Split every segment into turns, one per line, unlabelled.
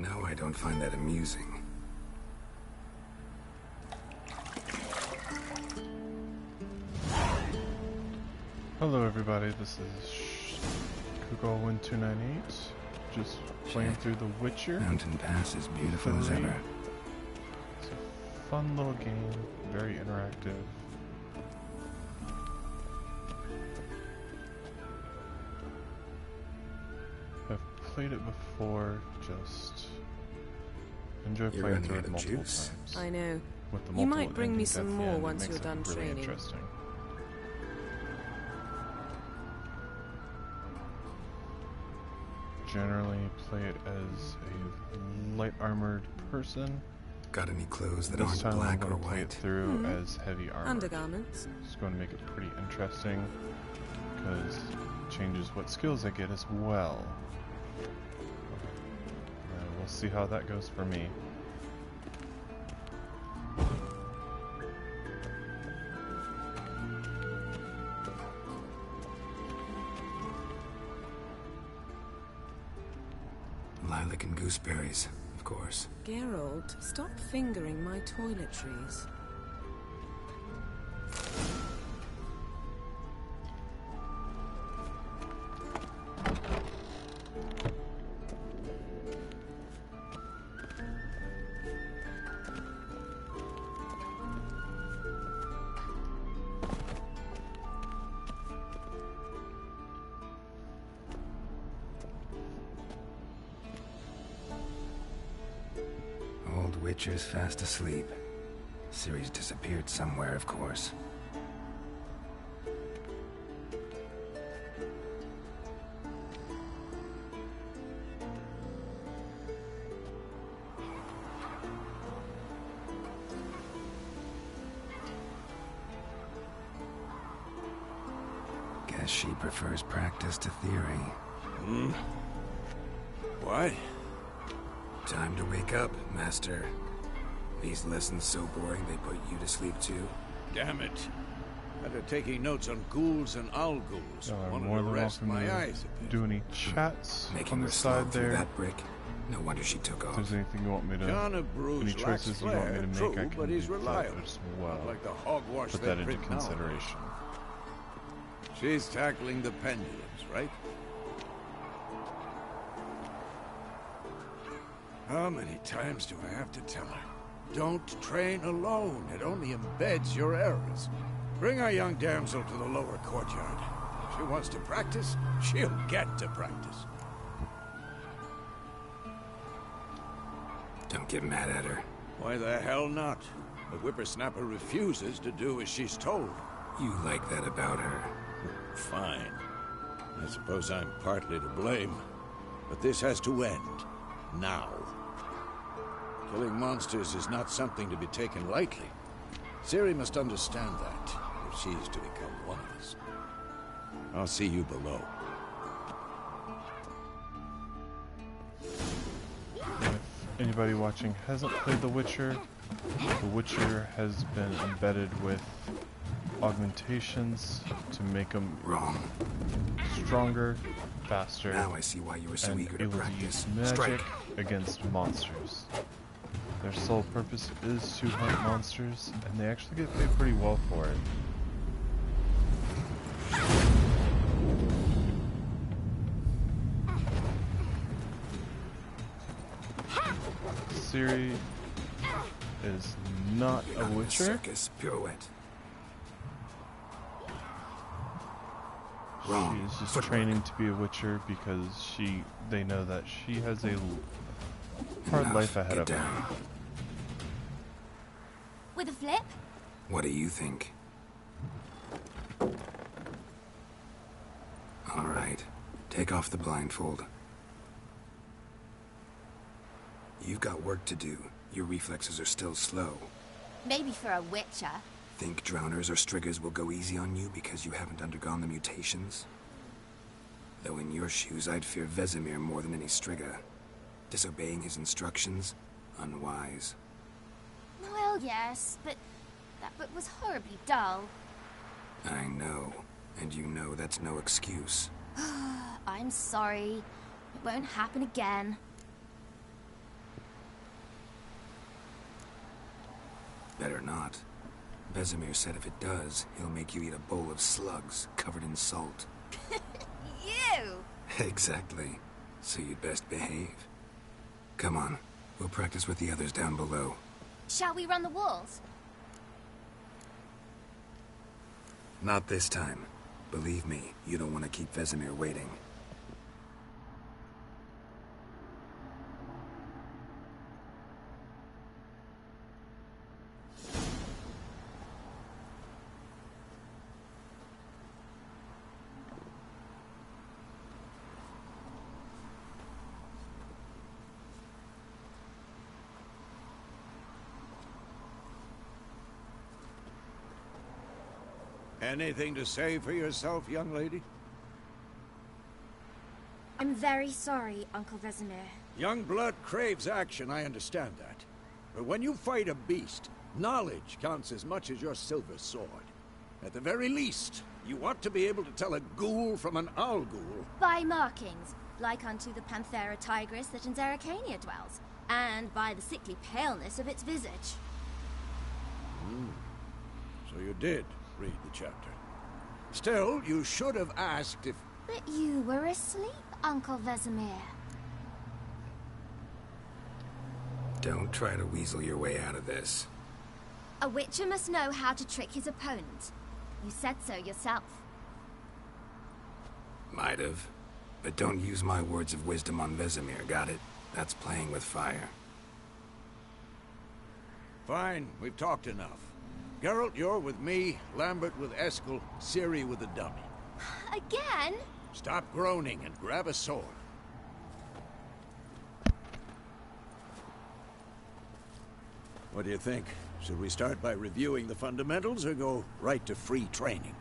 No, I don't find that amusing.
Hello everybody, this is cugulwen298's, just playing through The Witcher.
Mountain Pass is beautiful as ever.
It's a fun little game, very interactive. I've played it before, just enjoy playing through it multiple times.
I know.
With the
You
multiple
might bring me
endings at
some
the
more
end, it
once
makes
you're
it
done
really
training.
Interesting. Generally play it as a light armored person.
Got any clothes that
This
aren't
time
black
I'm
or
going to play it
white?
through as heavy armor.
Undergarments.
It's going to make it pretty interesting because it changes what skills I get as well. We'll see how that goes for me.
Lilac and gooseberries, of course.
Geralt, stop fingering my toiletries.
Old Witcher's fast asleep. Ciri's disappeared somewhere, of course. Guess she prefers practice to theory.
What?
Time to wake up, Master. These lessons so boring they put you to sleep too?
Damn it. After taking notes on ghouls and owl ghouls,
I'm
wanted
more
to
than
rest
welcome
my
to
eyes a bit.
do any chats
Making
on
her
the
slog
side
through
there.
that brick? No wonder she took
If
off.
there's anything you want me to,
John of
any
Bruges lacks
choices you want me
flair,
to make,
true,
I can
but he's
do
reliable.
that as well.
Not like the hogwash
Put
they
that into
print nowadays.
consideration.
She's tackling the pendulums, right? How many times do I have to tell her? Don't train alone. It only embeds your errors. Bring our young damsel to the lower courtyard. If she wants to practice, she'll get to practice.
Don't get mad at her.
Why the hell not? The whippersnapper refuses to do as she's told.
You like that about her.
Fine. I suppose I'm partly to blame. But this has to end. Now. Killing monsters is not something to be taken lightly. Ciri must understand that, if she's to become one of us. I'll see you below.
If anybody watching hasn't played The Witcher has been embedded with augmentations to make them
Wrong.
stronger, faster,
Now I see why you were so
and
eager to
able to
practice.
use magic
Strike.
against monsters. Their sole purpose is to hunt monsters, and they actually get paid pretty well for it. Ciri is not a witcher.
Circus pirouette. Wrong.
She is just
Footwork.
training to be a witcher because they know that she has a hard
Enough.
life ahead
Get
of her.
down.
With a flip?
What do you think? All right. Take off the blindfold. You've got work to do. Your reflexes are still slow.
Maybe for a witcher.
Think drowners or striggers will go easy on you because you haven't undergone the mutations? Though in your shoes, I'd fear Vesemir more than any strigger. Disobeying his instructions? Unwise.
Well, yes, but that book was horribly dull.
I know. And you know that's no excuse.
I'm sorry. It won't happen again.
Better not. Vesemir said if it does, he'll make you eat a bowl of slugs covered in salt.
You!
Exactly. So you'd best behave. Come on, we'll practice with the others down below.
Shall we run the walls?
Not this time. Believe me, you don't want to keep Vesemir waiting.
Anything to say for yourself, young lady?
I'm very sorry, Uncle Vesemir.
Young blood craves action, I understand that. But when you fight a beast, knowledge counts as much as your silver sword. At the very least, you ought to be able to tell a ghoul from an owl ghoul.
By markings, like unto the Panthera tigris that in Zerrikania dwells, and by the sickly paleness of its visage.
So you did read the chapter. Still, you should have asked if...
But you were asleep, Uncle Vesemir.
Don't try to weasel your way out of this.
A witcher must know how to trick his opponent. You said so yourself.
Might have. But don't use my words of wisdom on Vesemir, got it? That's playing with fire.
Fine, we've talked enough. Geralt, you're with me, Lambert with Eskel, Ciri with the dummy.
Again?
Stop groaning and grab a sword. What do you think? Should we start by reviewing the fundamentals or go right to free training?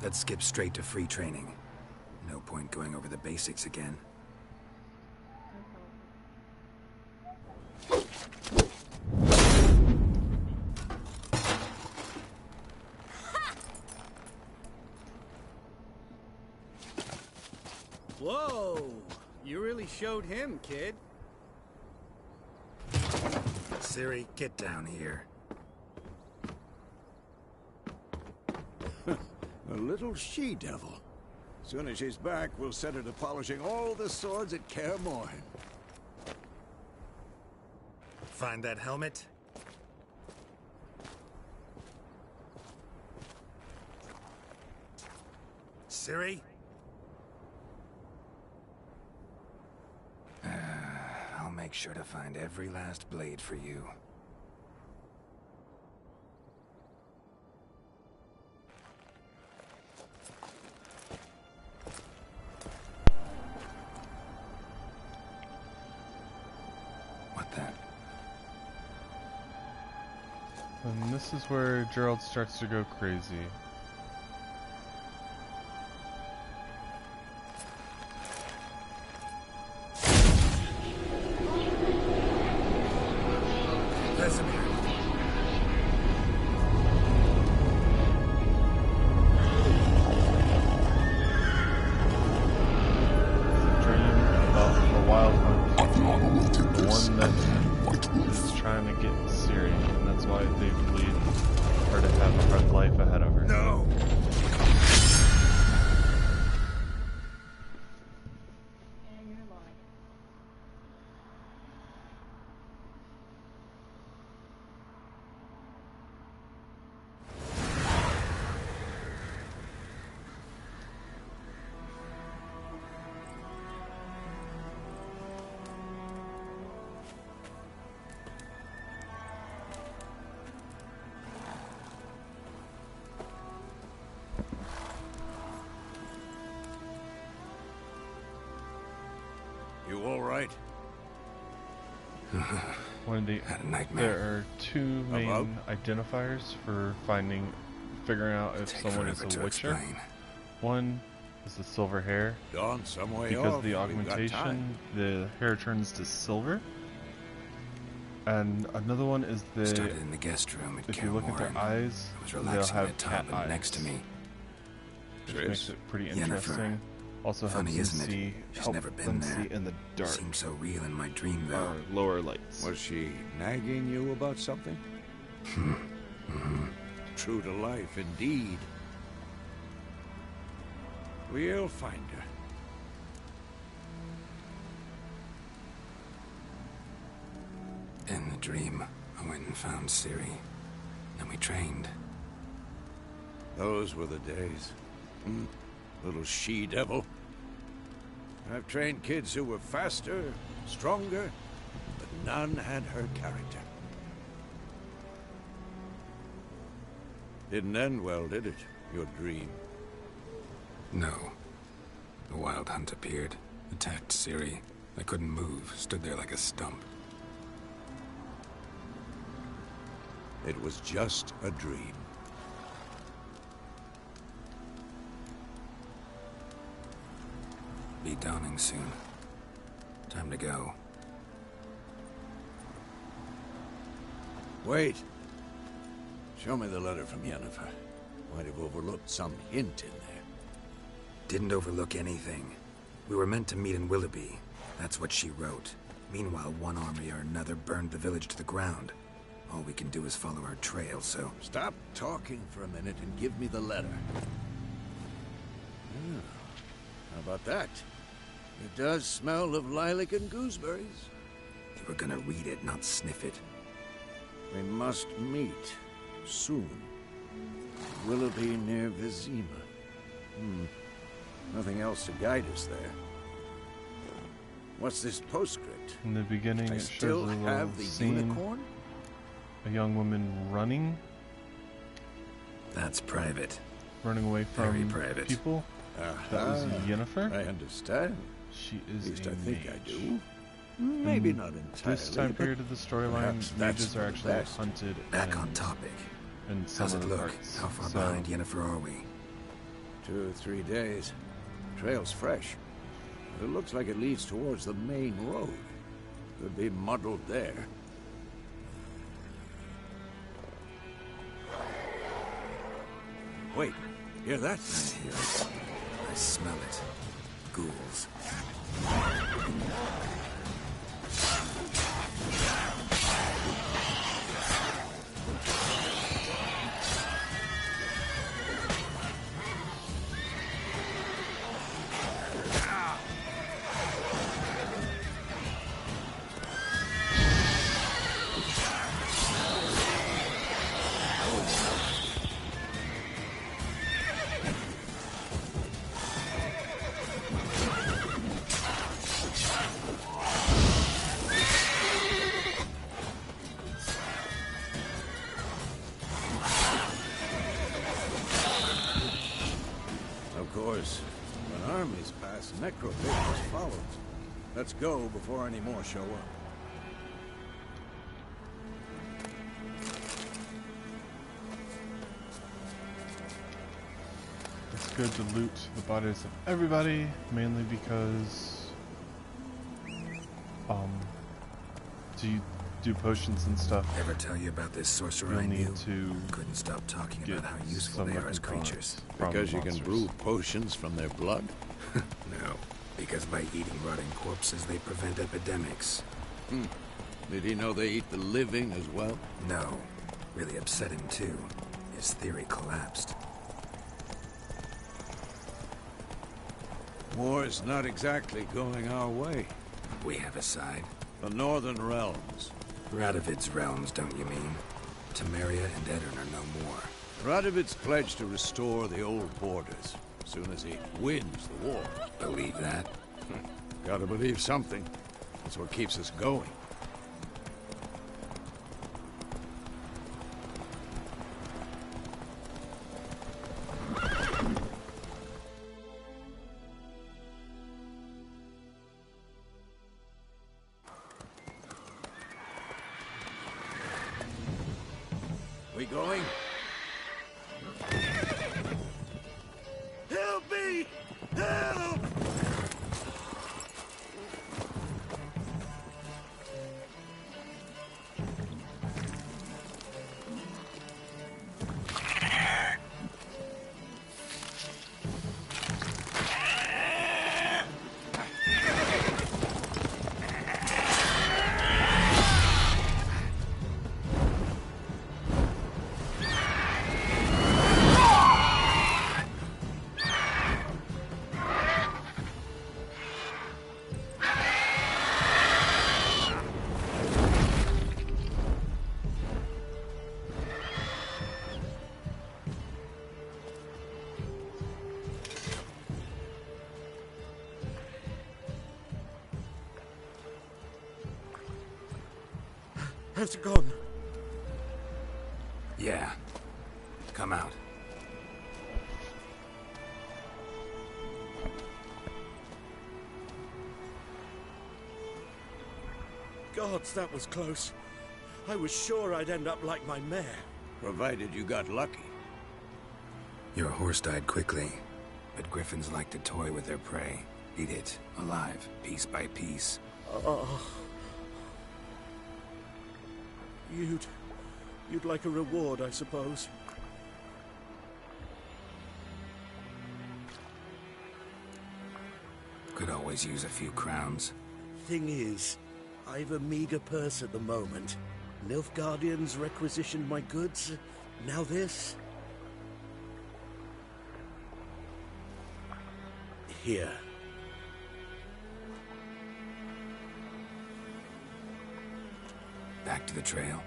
Let's skip straight to free training. No point going over the basics again.
Whoa! You really showed him, kid.
Ciri, get down here.
A little she-devil. Soon as she's back, we'll set her to polishing all the swords at Kaer Morhen.
Find that helmet? Ciri? I'll make sure to find every last blade for you. What then?
And this is where Gerald starts to go crazy.
You all right?
There are two main identifiers for figuring out if someone is a witcher. One is the silver hair.
Dawn, some way
because
off.
of the augmentation, the hair turns to silver. And another one is the.
Started in the guest room at
if you look at their eyes, they'll have cat eyes.
Next to me.
Which makes it pretty interesting. Also
Funny,
helps
isn't
them
it?
see,
She's never been there.
see in the dark.
Seems so real in my dream, though.
Or lower lights.
Was she nagging you about something? True to life, indeed. We'll find her.
In the dream, I went and found Ciri. And we trained.
Those were the days. Little she-devil. I've trained kids who were faster, stronger, but none had her character. Didn't end well, did it? Your dream?
No. The Wild Hunt appeared, attacked Ciri. I couldn't move, stood there like a stump.
It was just a dream.
Be dawning soon. Time to go.
Wait. Show me the letter from Yennefer. Might have overlooked some hint in there.
Didn't overlook anything. We were meant to meet in Willoughby. That's what she wrote. Meanwhile, one army or another burned the village to the ground. All we can do is follow our trail, so...
Stop talking for a minute and give me the letter. How about that? It does smell of lilac and gooseberries.
You were gonna read it, not sniff it.
We must meet. Soon. Willoughby near Vizima. Nothing else to guide us there. What's this postscript?
In the beginning,
I
it
still
shows a
have
little
the
scene,
unicorn?
a young woman running
That's private.
away
Very
from
private.
people. That was Yennefer.
I understand.
She
At
is
least
a
I think I
mage.
do. Maybe not entirely.
This time
but
period of the storyline,
perhaps that's
mages are
the
actually
best.
hunted
Back on
and
topic.
in some
How's
of
it
the
look?
parts.
How far
So,
behind Yennefer are we?
2 or 3 days. Trail's fresh. It looks like it leads towards the main road. Could be muddled there. Wait, hear that?
I hear it. I smell it. Ghouls.
Of course, when armies pass, necrophages follows. Let's go before any more show up.
It's good to loot the bodies of everybody, mainly because to do potions and stuff,
Ever tell you about this sorcerer
you'll
I knew?
need to
Couldn't stop talking
get
about how useful
some
they are as
weapon
creatures.
products from
Because you can
monsters.
brew potions from their blood?
No, because by eating rotting corpses, they prevent epidemics.
Did he know they eat the living as well?
No, really upset him too. His theory collapsed.
War's not exactly going our way.
We have a side.
The Northern Realms.
Radovid's realms, don't you mean? Temeria and Edirn are no more.
Radovid's pledged to restore the old borders as soon as he wins the war.
Believe that?
Gotta believe something. That's what keeps us going. We going? Help me! Help!
How's it gone?
Yeah. Come out.
Gods, that was close. I was sure I'd end up like my mare.
Provided you got lucky.
Your horse died quickly, but griffins like to toy with their prey. Eat it, alive, piece by piece.
Oh. You'd like a reward, I suppose.
Could always use a few crowns.
Thing is, I've a meager purse at the moment. Nilfgaardians requisitioned my goods. Now this. Here.
Back to the trail.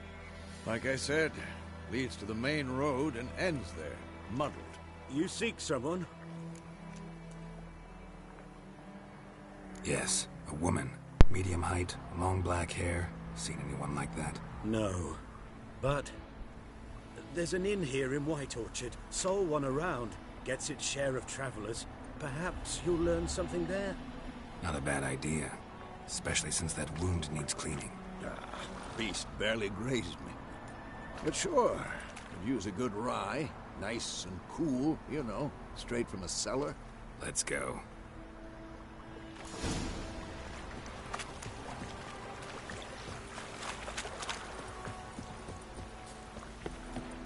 Like I said, leads to the main road and ends there, muddled.
You seek someone?
Yes, a woman. Medium height, long black hair. Seen anyone like that?
No. But there's an inn here in White Orchard. Sole one around. Gets its share of travelers. Perhaps you'll learn something there?
Not a bad idea. Especially since that wound needs cleaning.
Beast barely grazed me. But sure, could use a good rye. Nice and cool, you know, straight from a cellar.
Let's go.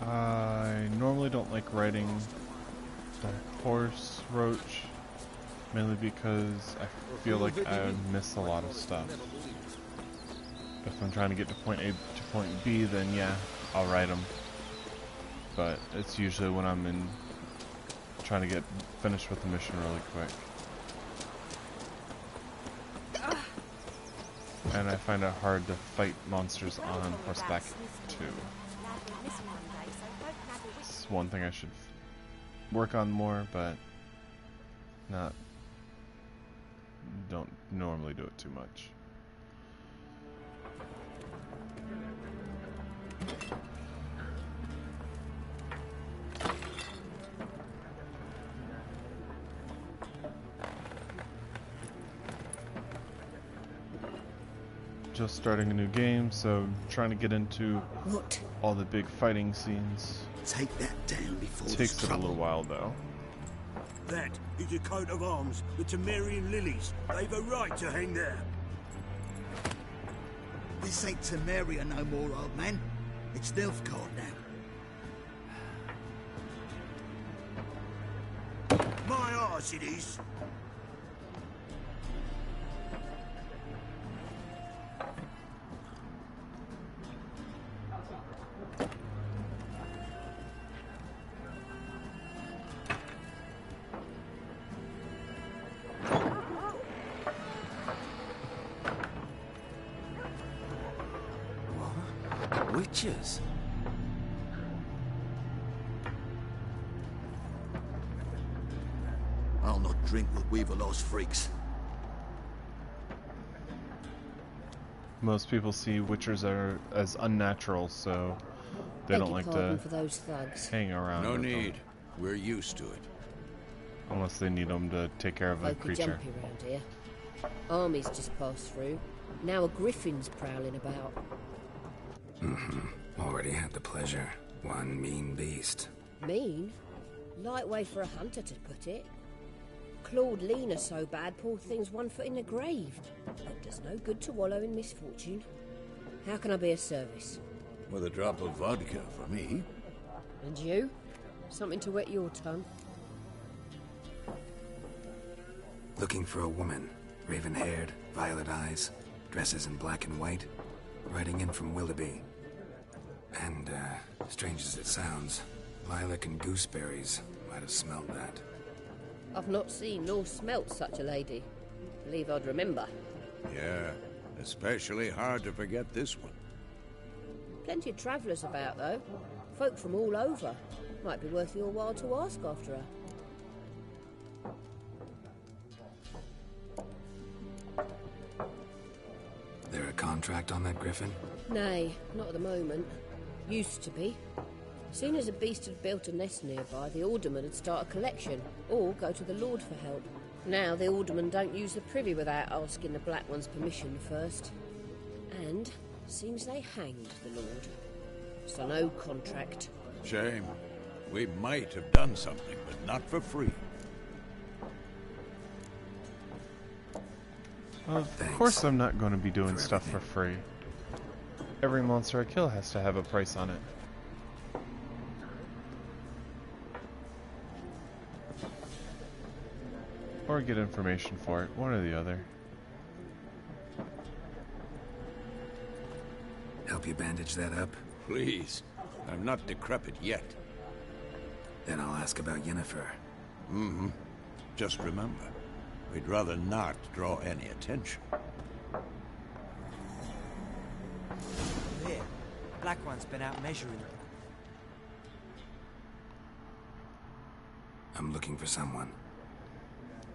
I normally don't like riding the horse roach, mainly because I feel like I miss a lot of stuff. If I'm trying to get to point A to point B, then yeah, I'll ride them. But it's usually when I'm trying to get finished with the mission really quick. And I find it hard to fight monsters on horseback too. It's one thing I should work on more, but don't normally do it too much. Just starting a new game, so trying to get into all the big fighting scenes.
Take that down before
Takes it a little while though.
That is a coat of arms, the Temerian lilies. They've a right to hang there.
This ain't Temeria no more, old man. It's Nilfgaard now.
My arse it is.
Witches?
I'll not drink with Weaverlaw's freaks.
Most people see witchers as unnatural, so they don't like to
for those thugs.
hang around.
No
with
need.
them.
We're used to it.
Unless they need them to take care of a
Folk are
creature.
jumpy round here. Armies just passed through. Now a griffin's prowling about.
Already had the pleasure. One mean beast.
Mean? Light way for a hunter to put it. Clawed Lena so bad, poor thing's 1 foot in the grave. But does no good to wallow in misfortune. How can I be of service?
With a drop of vodka for me.
And you? Something to wet your tongue?
Looking for a woman. Raven-haired, violet eyes, dresses in black and white. Riding in from Willoughby. And, strange as it sounds, lilac and gooseberries might have smelled that.
I've not seen nor smelt such a lady. Believe I'd remember.
Yeah, especially hard to forget this one.
Plenty of travellers about, though. Folk from all over. Might be worth your while to ask after her.
There a contract on that griffin?
Nay, not at the moment. Used to be. Soon as a beast had built a nest nearby, the alderman would start a collection, or go to the Lord for help. Now the alderman don't use the privy without asking the Black One's permission first. And seems they hanged the Lord. So no contract.
Shame. We might have done something, but not for free.
Of course I'm not going to be doing stuff for free. Every monster I kill has to have a price on it. Or get information for it, one or the other.
Help you bandage that up?
Please. I'm not decrepit yet.
Then I'll ask about Yennefer.
Mm-hmm. Just remember, we'd rather not draw any attention.
Here, Black One's been out measuring.
I'm looking for someone.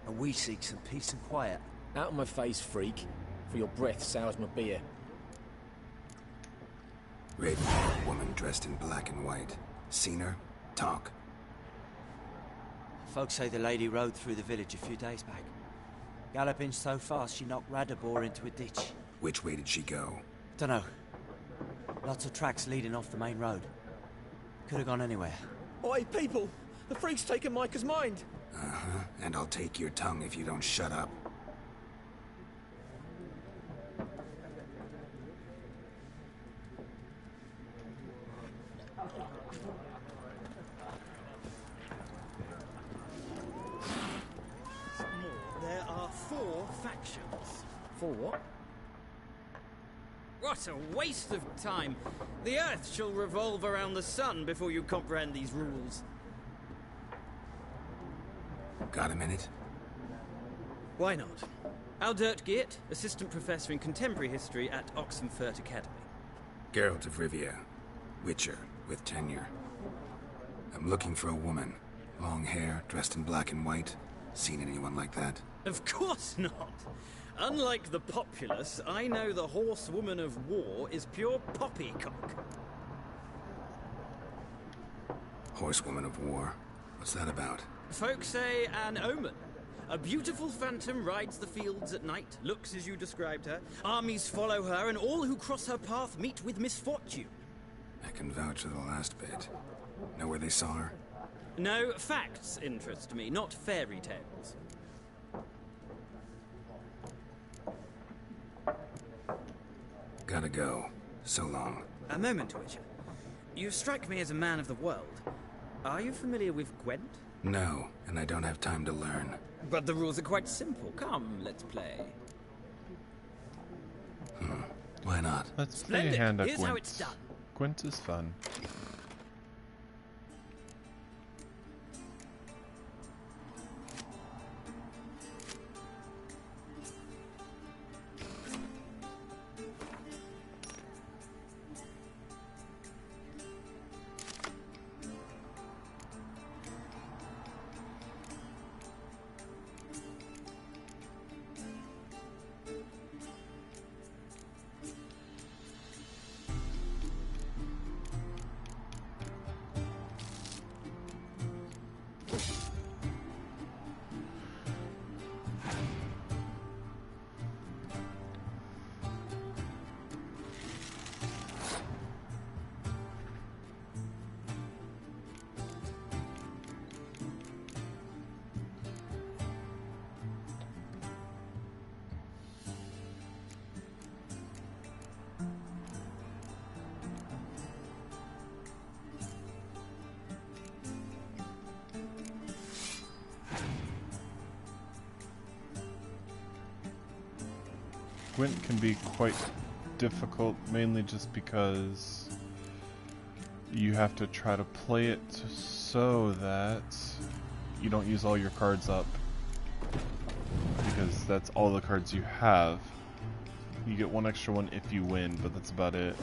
And we seek some peace and quiet.
Out of my face, freak. For your breath sours my beer.
Raven-haired woman dressed in black and white. Seen her? Talk.
Folks say the lady rode through the village a few days back. Galloping so fast she knocked Radabor into a ditch.
Which way did she go?
Dunno. Lots of tracks leading off the main road. Could have gone anywhere.
Oi, people! The freak's taken Micah's mind!
Uh-huh. And I'll take your tongue if you don't shut up.
There are 4 factions.
4 what?
What a waste of time. The Earth shall revolve around the sun before you comprehend these rules.
Got a minute?
Why not? Aldert Geert, Assistant Professor in Contemporary History at Oxenfurt Academy.
Geralt of Rivia. Witcher, with tenure. I'm looking for a woman. Long hair, dressed in black and white. Seen anyone like that?
Of course not. Unlike the populace, I know the horsewoman of war is pure poppycock.
Horsewoman of war? What's that about?
Folks say an omen. A beautiful phantom rides the fields at night, looks as you described her. Armies follow her, and all who cross her path meet with misfortune.
I can vouch for the last bit. Know where they saw her?
No, facts interest me, not fairy tales.
Gotta go. So long.
A moment, Witcher. You strike me as a man of the world. Are you familiar with Gwent?
No, and I don't have time to learn.
But the rules are quite simple. Come, let's play.
Why not?
Let's play
Splendid.
a hand at
Here's
Gwent.
how it's done.
Gwent is fun. Gwent can be quite difficult, mainly just because you have to try to play it so that you don't use all your cards up, because that's all the cards you have. You get one extra one if you win, but that's about it.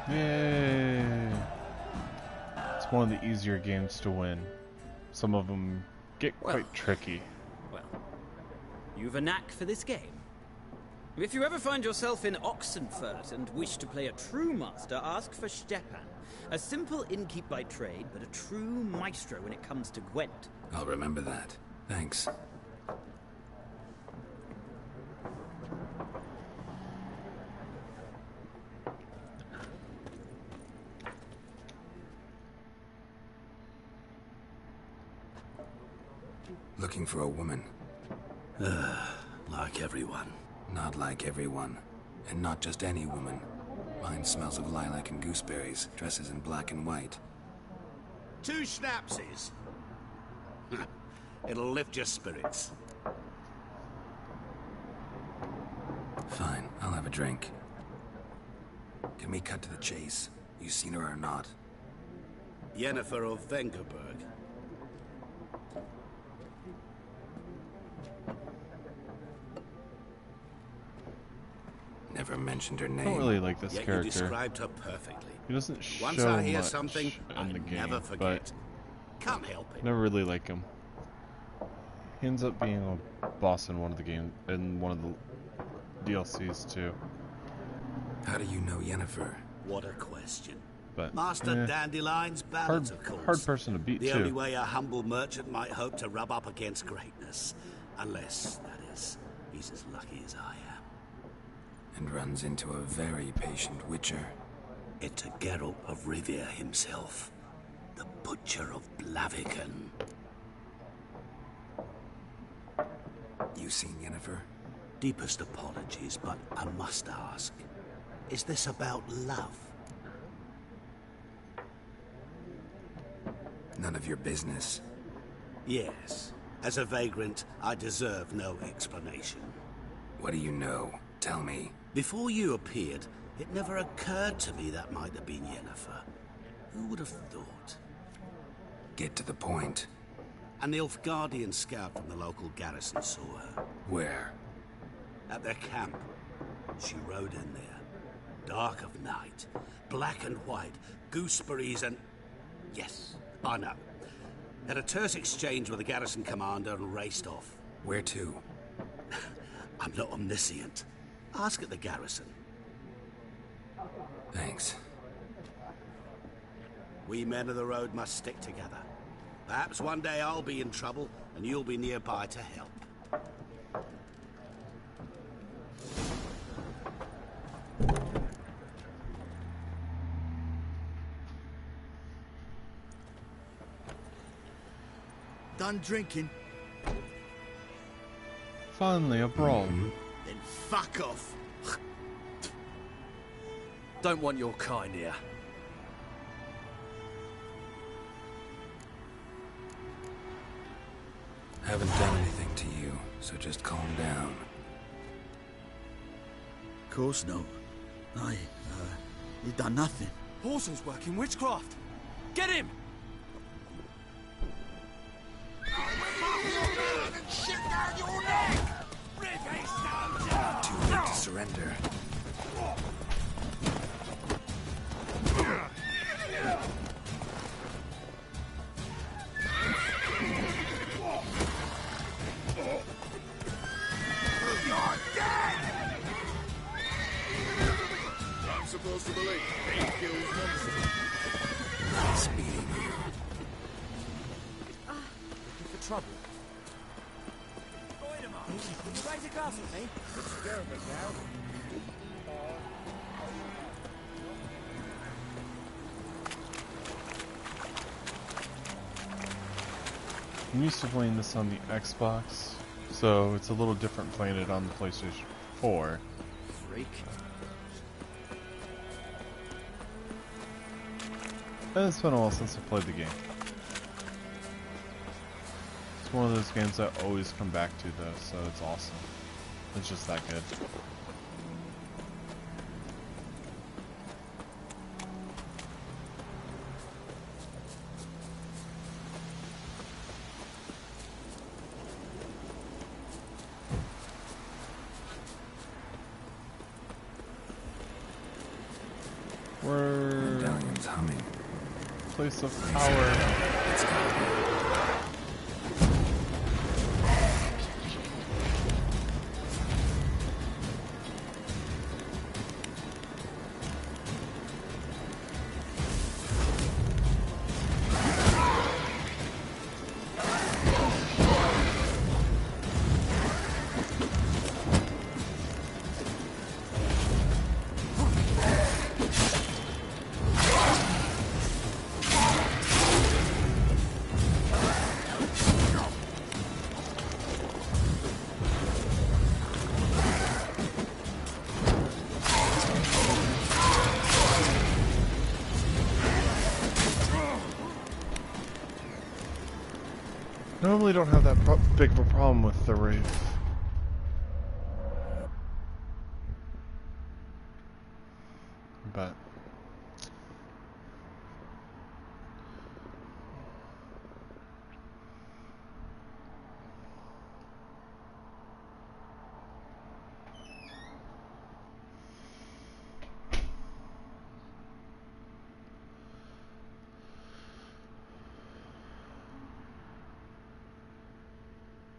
Yay! It's one of the easier games to win. Some of them get quite tricky.
Well, you've a knack for this game. If you ever find yourself in Oxenfurt and wish to play a true master, ask for Stepan. A simple innkeep by trade, but a true maestro when it comes to Gwent.
I'll remember that. Thanks. Looking for a woman.
Like everyone.
Not like everyone. And not just any woman. Mine smells of lilac and gooseberries, dresses in black and white.
2 schnapsies. It'll lift your spirits.
Fine, I'll have a drink. Can we cut to the chase? You seen her or not?
Yennefer of Vengerberg.
Never mentioned her
I
name.
don't really like this
Yet
character.
you described her perfectly.
He doesn't show
Once I hear
much
something, I
in the game,
never forget.
but
Can't help it.
never really like him. He ends up being a boss in one of the DLCs too.
How do you know Yennefer?
What a question.
But
Master Dandelion's ballads, of course.
hard person to beat
the
too.
only way a humble merchant might hope to rub up against greatness. Unless, that is, he's as lucky as I am.
And runs into a very patient witcher.
It's a Geralt of Rivia himself. The Butcher of Blaviken.
You seen Yennefer?
Deepest apologies, but I must ask. Is this about love?
None of your business.
Yes. As a vagrant, I deserve no explanation.
What do you know? Tell me.
Before you appeared, it never occurred to me that might have been Yennefer. Who would have thought?
Get to the point.
A Nilfgaardian scout from the local garrison saw her.
Where?
At their camp. She rode in there. Dark of night. Black and white. Gooseberries and... Yes, I know. Had a terse exchange with the garrison commander and raced off.
Where to?
I'm not omniscient. Ask at the garrison.
Thanks.
We men of the road must stick together. Perhaps one day I'll be in trouble, and you'll be nearby to help.
Done drinking?
Finally, a brawl.
Then fuck off.
Don't want your kind here.
Haven't done anything to you, so just calm down.
Of course not. You've done nothing.
Horsen's working witchcraft. Get him!
Too late to surrender.
I'm supposed to believe hate kills monsters.
Nice meeting you.
Looking for trouble? Can you raise a glass with me?
It's scared me now.
I'm used to playing this on the Xbox, so it's a little different playing it on the PlayStation 4.
Freak.
And it's been a while since I played the game. It's one of those games I always come back to though, so it's awesome. It's just that good.
Medallion's humming.
Place of power.
It's gotta be.
Normally don't have that big of a problem with the Wraith. But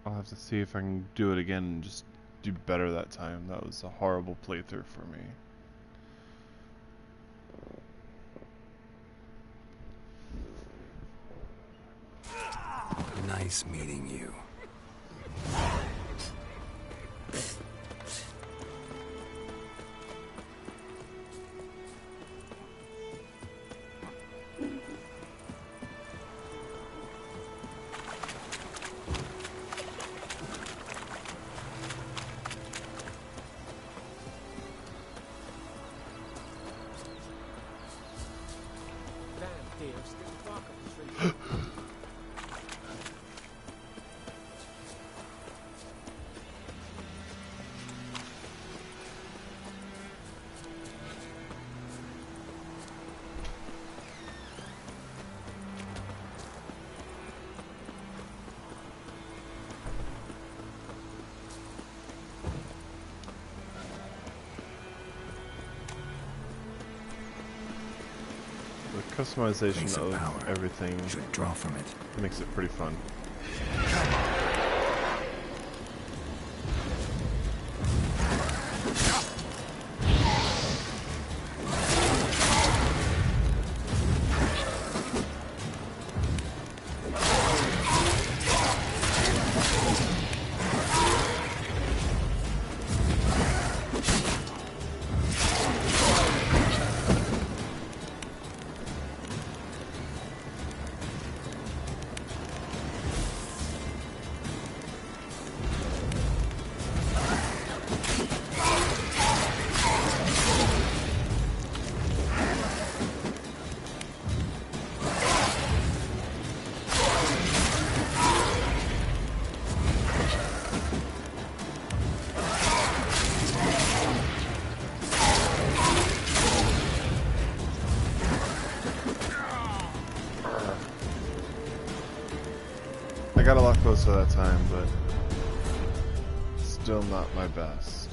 I'll have to see if I can do it again and just do better that time. That was a horrible playthrough for me.
Nice meeting you.
The customization of everything
should draw from it.
Makes it pretty fun. I got a lot closer that time, but still not my best.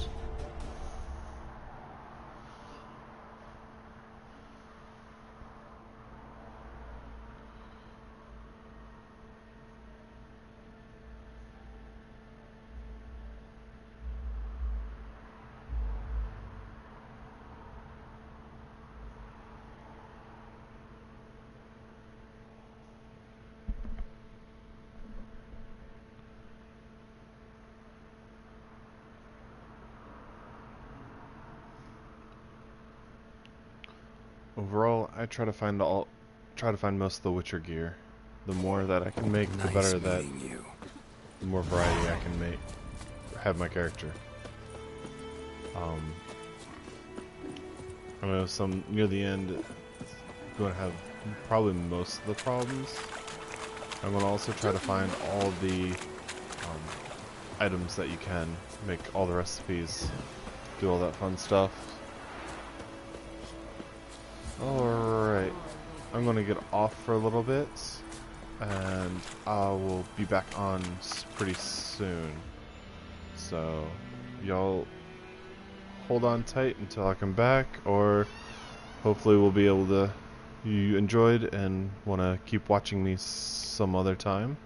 Overall, I try to find most of the Witcher gear. The more that I can make, the better that. The more variety I can make, have my character. I know some near the end, going to have probably most of the problems. I'm going to also try to find all the items that you can, make all the recipes, do all that fun stuff. Alright, I'm gonna get off for a little bit, and I will be back on pretty soon. So, y'all hold on tight until I come back, or hopefully we'll be able to, you enjoyed and want to keep watching me some other time.